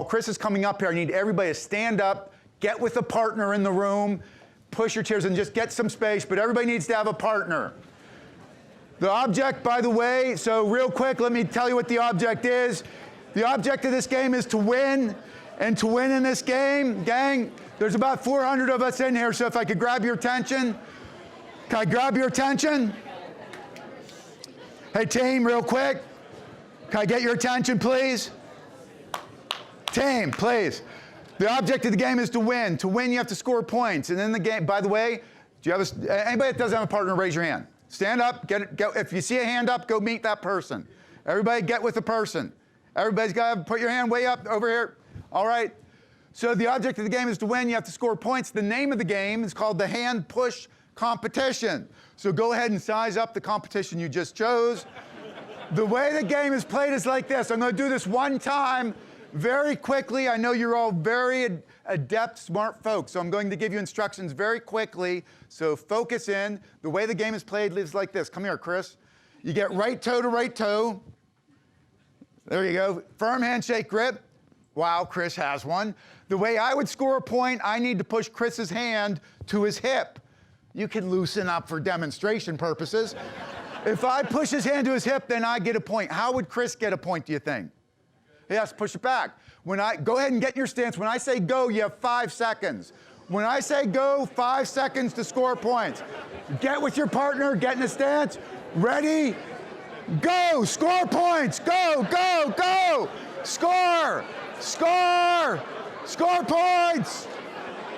Chris is coming up here. I need everybody to stand up, get with a partner in the room, push your chairs and just get some space, but everybody needs to have a partner. The object, by the way, so real quick, let me tell you what the object is. The object of this game is to win, and to win in this game, gang, there's about 400 of us in here, so if I could grab your attention. Can I grab your attention? Hey team, real quick. Can I get your attention, please? Team, please. The object of the game is to win. To win, you have to score points. And in the game, by the way, do you have anybody that doesn't have a partner, raise your hand. Stand up, go. If you see a hand up, go meet that person. Everybody get with the person. Everybody's got to put your hand way up over here. All right. So the object of the game is to win. You have to score points. The name of the game is called the hand push competition. So go ahead and size up the competition you just chose. The way the game is played is like this. I'm going to do this one time very quickly. I know you're all very adept, smart folks, so I'm going to give you instructions very quickly. So focus in. The way the game is played is like this. Come here, Chris. You get right toe to right toe. There you go. Firm handshake grip. Wow, Chris has one. The way I would score a point, I need to push Chris's hand to his hip. You can loosen up for demonstration purposes. If I push his hand to his hip, then I get a point. How would Chris get a point, do you think? He has to push it back. Go ahead and get in your stance. When I say go, you have 5 seconds. When I say go, 5 seconds to score points. Get with your partner, get in a stance. Ready? Go, score points. Go, go, go. Score, score, score points.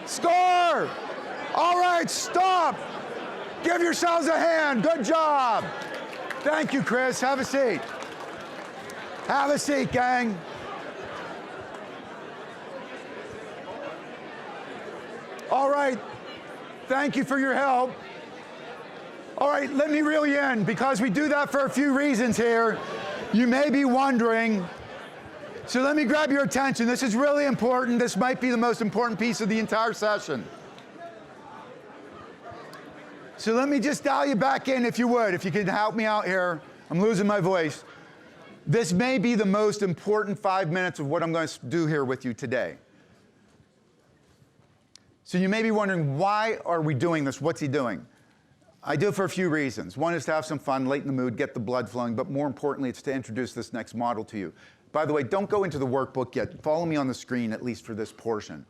Score. All right, stop. Give yourselves a hand. Good job. Thank you, Chris. Have a seat. Have a seat, gang. All right. Thank you for your help. All right, let me reel you in, because we do that for a few reasons here. You may be wondering. So let me grab your attention. This is really important. This might be the most important piece of the entire session. So let me just dial you back in, if you would, if you could help me out here. I'm losing my voice. This may be the most important 5 minutes of what I'm going to do here with you today. So you may be wondering, why are we doing this? What's he doing? I do it for a few reasons. One is to have some fun, lighten the mood, get the blood flowing, but more importantly, it's to introduce this next model to you. By the way, don't go into the workbook yet. Follow me on the screen, at least for this portion.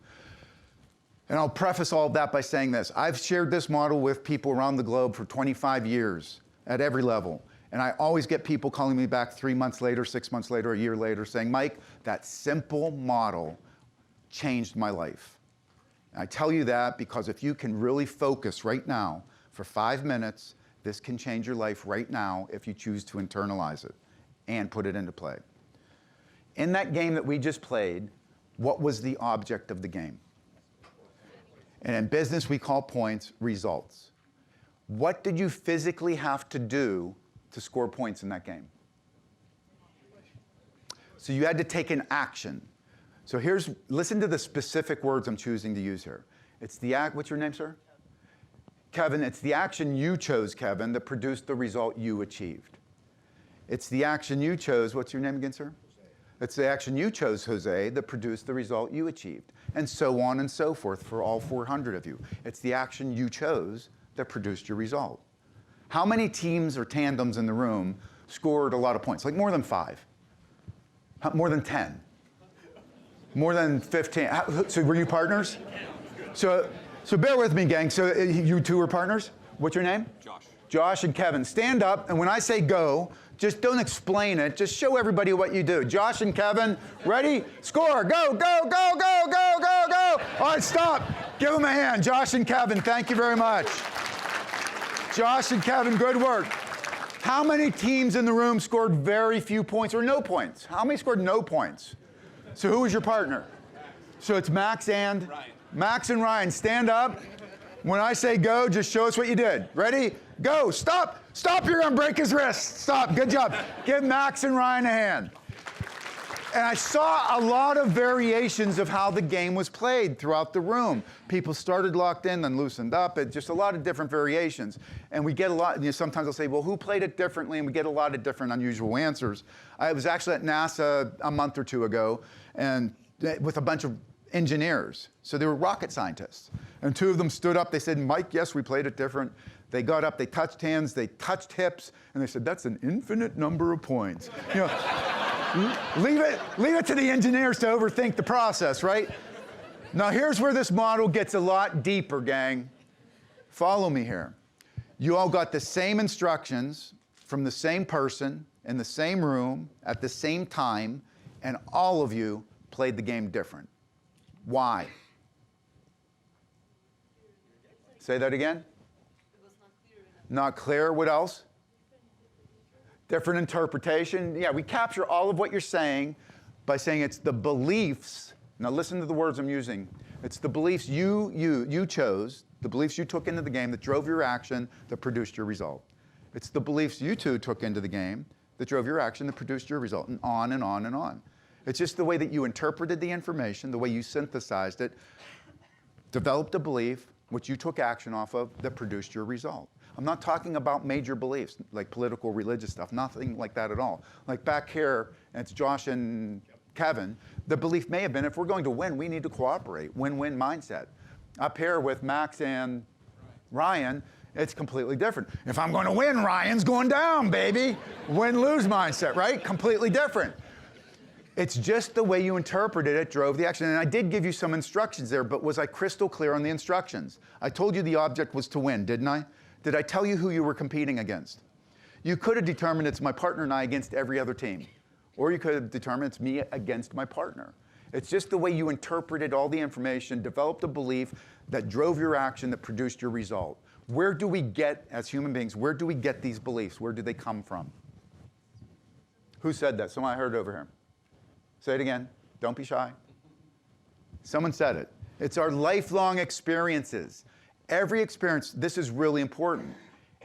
And I'll preface all of that by saying this. I've shared this model with people around the globe for 25 years at every level. And I always get people calling me back 3 months later, 6 months later, a year later, saying, Mike, that simple model changed my life. And I tell you that because if you can really focus right now for 5 minutes, this can change your life right now if you choose to internalize it and put it into play. In that game that we just played, what was the object of the game? And in business, we call points results. What did you physically have to do to score points in that game? So you had to take an action. So listen to the specific words I'm choosing to use here. It's the act, what's your name, sir? Kevin, it's the action you chose, Kevin, that produced the result you achieved. It's the action you chose, what's your name again, sir? It's the action you chose, Jose, that produced the result you achieved. And so on and so forth for all 400 of you. It's the action you chose that produced your result. How many teams or tandems in the room scored a lot of points? Like more than 5? More than 10? More than 15? So were you partners? So bear with me, gang. So you two were partners? What's your name? Josh. Josh and Kevin. Stand up, and when I say go, just don't explain it. Just show everybody what you do. Josh and Kevin, ready? Score. Go, go, go, go, go, go, go. All right, stop. Give them a hand. Josh and Kevin, thank you very much. Josh and Kevin, good work. How many teams in the room scored very few points or no points? How many scored no points? So who was your partner? So it's Max and Ryan. Max and Ryan, stand up. When I say go, just show us what you did. Ready? Go. Stop. Stop. You're going to break his wrist. Stop. Good job. Give Max and Ryan a hand. And I saw a lot of variations of how the game was played throughout the room. People started locked in, then loosened up. Just a lot of different variations. And we get a lot, sometimes I'll say, well, who played it differently? And we get a lot of different unusual answers. I was actually at NASA a month or two ago, and with a bunch of engineers. So they were rocket scientists. And two of them stood up. They said, Mike, yes, we played it different. They got up, they touched hands, they touched hips, and they said, that's an infinite number of points. You know, leave it to the engineers to overthink the process, right? Now here's where this model gets a lot deeper, gang. Follow me here. You all got the same instructions from the same person in the same room at the same time, and all of you played the game different. Why? Say that again? Not clear. What else? Different interpretation. Yeah, we capture all of what you're saying by saying it's the beliefs. Now listen to the words I'm using. It's the beliefs you chose, the beliefs you took into the game that drove your action that produced your result. It's the beliefs you two took into the game that drove your action that produced your result, and on and on and on. It's just the way that you interpreted the information, the way you synthesized it, developed a belief, which you took action off of, that produced your result. I'm not talking about major beliefs, like political, religious stuff, nothing like that at all. Like back here, and it's Josh and Kevin, the belief may have been, if we're going to win, we need to cooperate, win-win mindset. Up here with Max and Ryan, it's completely different. If I'm going to win, Ryan's going down, baby. Win-lose mindset, right? Completely different. It's just the way you interpreted it drove the action. And I did give you some instructions there, but was I crystal clear on the instructions? I told you the object was to win, didn't I? Did I tell you who you were competing against? You could have determined it's my partner and I against every other team. Or you could have determined it's me against my partner. It's just the way you interpreted all the information, developed a belief that drove your action, that produced your result. Where do we get, as human beings, where do we get these beliefs? Where do they come from? Who said that? Someone I heard over here. Say it again. Don't be shy. Someone said it. It's our lifelong experiences. Every experience, this is really important.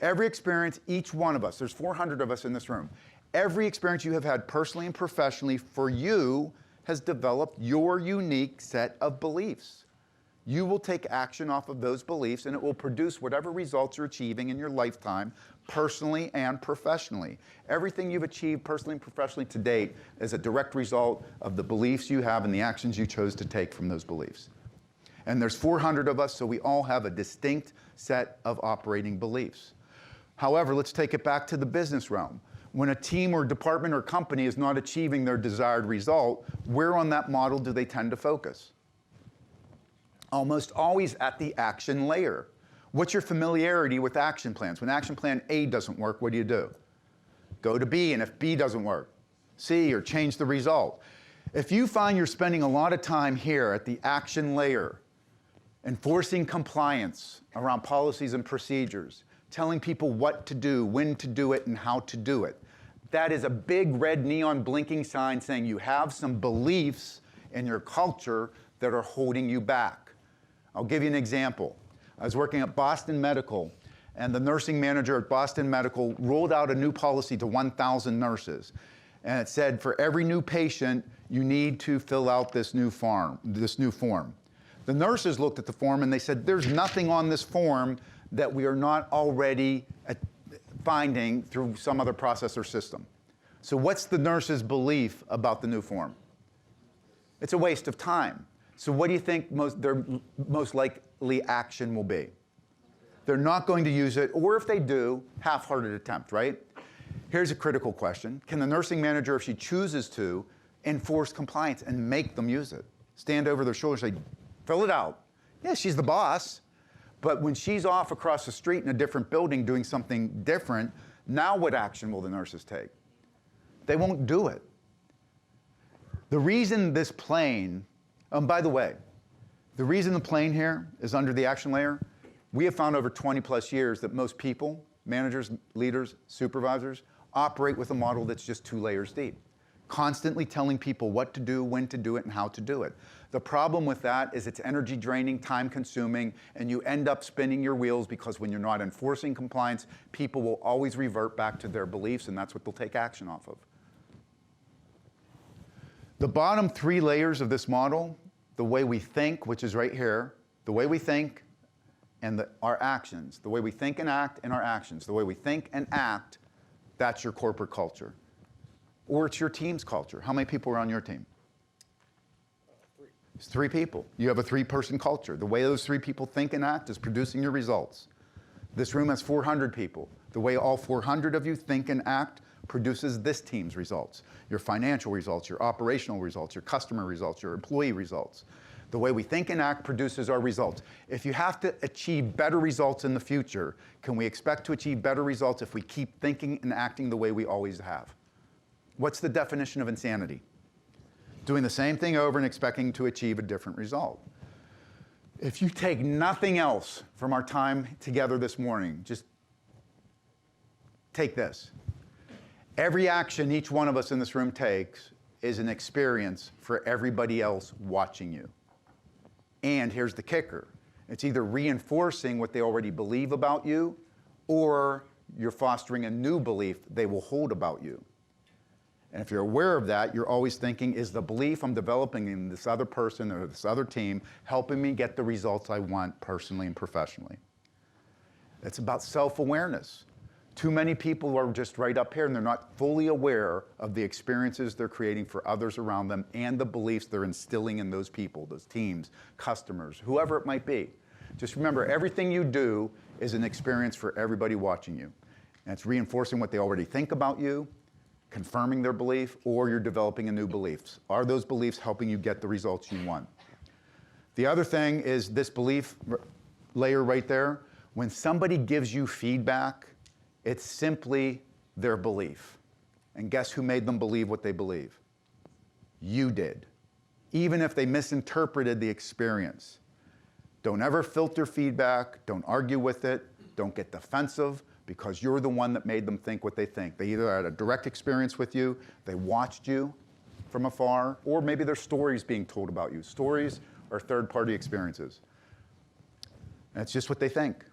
Every experience, each one of us, there's 400 of us in this room. Every experience you have had personally and professionally for you has developed your unique set of beliefs. You will take action off of those beliefs and it will produce whatever results you're achieving in your lifetime, personally and professionally. Everything you've achieved personally and professionally to date is a direct result of the beliefs you have and the actions you chose to take from those beliefs. And there's 400 of us, so we all have a distinct set of operating beliefs. However, let's take it back to the business realm. When a team or department or company is not achieving their desired result, where on that model do they tend to focus? Almost always at the action layer. What's your familiarity with action plans? When action plan A doesn't work, what do? Go to B, and if B doesn't work, C, or change the result. If you find you're spending a lot of time here at the action layer, enforcing compliance around policies and procedures, telling people what to do, when to do it, and how to do it, that is a big red neon blinking sign saying you have some beliefs in your culture that are holding you back. I'll give you an example. I was working at Boston Medical, and the nursing manager at Boston Medical rolled out a new policy to 1,000 nurses. And it said, for every new patient, you need to fill out this new form. The nurses looked at the form and they said, there's nothing on this form that we are not already finding through some other process or system. So what's the nurse's belief about the new form? It's a waste of time. So what do you think their most likely action will be? They're not going to use it, or if they do, half-hearted attempt, right? Here's a critical question. Can the nursing manager, if she chooses to, enforce compliance and make them use it? Stand over their shoulder and say, fill it out. Yeah, she's the boss. But when she's off across the street in a different building doing something different, now what action will the nurses take? They won't do it. The reason this plane, by the way, the reason the plane here is under the action layer, we have found over 20 plus years that most people, managers, leaders, supervisors, operate with a model that's just 2 layers deep, constantly telling people what to do, when to do it, and how to do it. The problem with that is it's energy draining, time consuming, and you end up spinning your wheels because when you're not enforcing compliance, people will always revert back to their beliefs, and that's what they'll take action off of. The bottom 3 layers of this model, the way we think, which is right here, the way we think and our actions, the way we think and act and our actions, the way we think and act, that's your corporate culture. Or it's your team's culture. How many people are on your team? It's 3 people. You have a 3-person culture. The way those 3 people think and act is producing your results. This room has 400 people. The way all 400 of you think and act produces this team's results. Your financial results, your operational results, your customer results, your employee results. The way we think and act produces our results. If you have to achieve better results in the future, can we expect to achieve better results if we keep thinking and acting the way we always have? What's the definition of insanity? Doing the same thing over and expecting to achieve a different result. If you take nothing else from our time together this morning, just take this. Every action each one of us in this room takes is an experience for everybody else watching you. And here's the kicker. It's either reinforcing what they already believe about you, or you're fostering a new belief they will hold about you. And if you're aware of that, you're always thinking, is the belief I'm developing in this other person or this other team helping me get the results I want personally and professionally? It's about self-awareness. Too many people are just right up here and they're not fully aware of the experiences they're creating for others around them and the beliefs they're instilling in those people, those teams, customers, whoever it might be. Just remember, everything you do is an experience for everybody watching you. And it's reinforcing what they already think about you, confirming their belief, or you're developing a new beliefs. Are those beliefs helping you get the results you want? The other thing is this belief layer right there. When somebody gives you feedback, it's simply their belief. And guess who made them believe what they believe? You did. Even if they misinterpreted the experience. Don't ever filter feedback. Don't argue with it. Don't get defensive, because you're the one that made them think what they think. They either had a direct experience with you, they watched you from afar, or maybe there's stories being told about you. Stories are third-party experiences. And it's just what they think.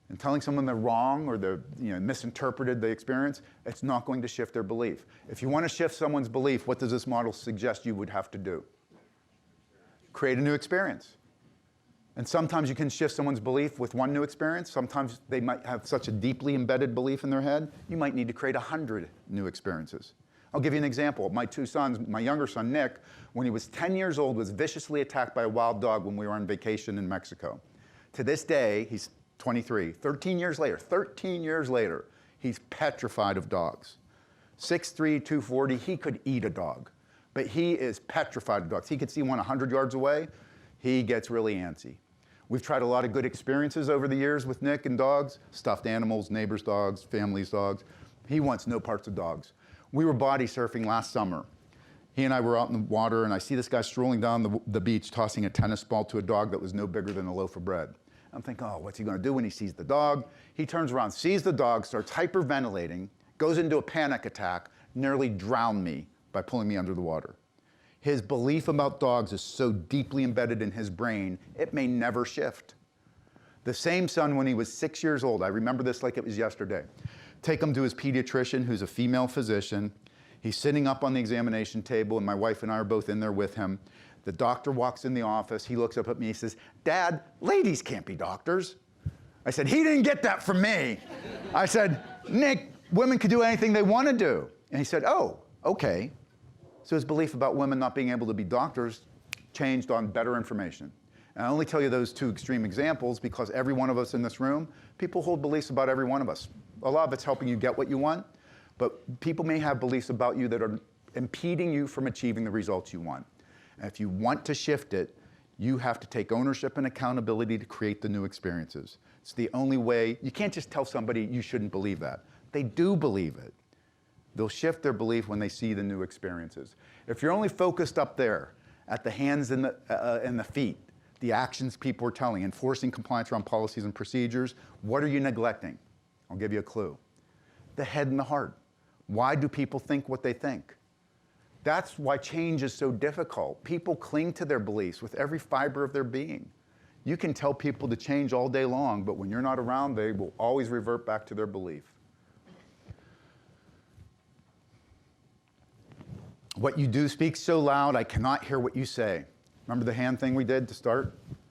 And telling someone they're wrong or they're misinterpreted the experience, it's not going to shift their belief. If you want to shift someone's belief, what does this model suggest you would have to do? Create a new experience. And sometimes you can shift someone's belief with one new experience. Sometimes they might have such a deeply embedded belief in their head, you might need to create 100 new experiences. I'll give you an example. My 2 sons, my younger son, Nick, when he was 10 years old, was viciously attacked by a wild dog when we were on vacation in Mexico. To this day, he's 23, 13 years later, he's petrified of dogs. 6'3", 240, he could eat a dog, but he is petrified of dogs. He could see one 100 yards away, he gets really antsy. We've tried a lot of good experiences over the years with Nick and dogs, stuffed animals, neighbors' dogs, families' dogs. He wants no parts of dogs. We were body surfing last summer. He and I were out in the water, and I see this guy strolling down the beach, tossing a tennis ball to a dog that was no bigger than a loaf of bread. I'm thinking, oh, what's he going to do when he sees the dog? He turns around, sees the dog, starts hyperventilating, goes into a panic attack, nearly drowned me by pulling me under the water. His belief about dogs is so deeply embedded in his brain, it may never shift. The same son, when he was 6 years old, I remember this like it was yesterday, take him to his pediatrician, who's a female physician. He's sitting up on the examination table, and my wife and I are both in there with him. The doctor walks in the office. He looks up at me. He says, "Dad, ladies can't be doctors." I said, "He didn't get that from me." I said, "Nick, women can do anything they want to do." And he said, "Oh, okay." So his belief about women not being able to be doctors changed on better information. And I only tell you those 2 extreme examples because every one of us in this room, people hold beliefs about every one of us. A lot of it's helping you get what you want, but people may have beliefs about you that are impeding you from achieving the results you want. And if you want to shift it, you have to take ownership and accountability to create the new experiences. It's the only way. You can't just tell somebody you shouldn't believe that. They do believe it. They'll shift their belief when they see the new experiences. If you're only focused up there at the hands and the feet, the actions people are telling, enforcing compliance around policies and procedures, what are you neglecting? I'll give you a clue. The head and the heart. Why do people think what they think? That's why change is so difficult. People cling to their beliefs with every fiber of their being. You can tell people to change all day long, but when you're not around, they will always revert back to their belief. What you do speaks so loud, I cannot hear what you say. Remember the hand thing we did to start?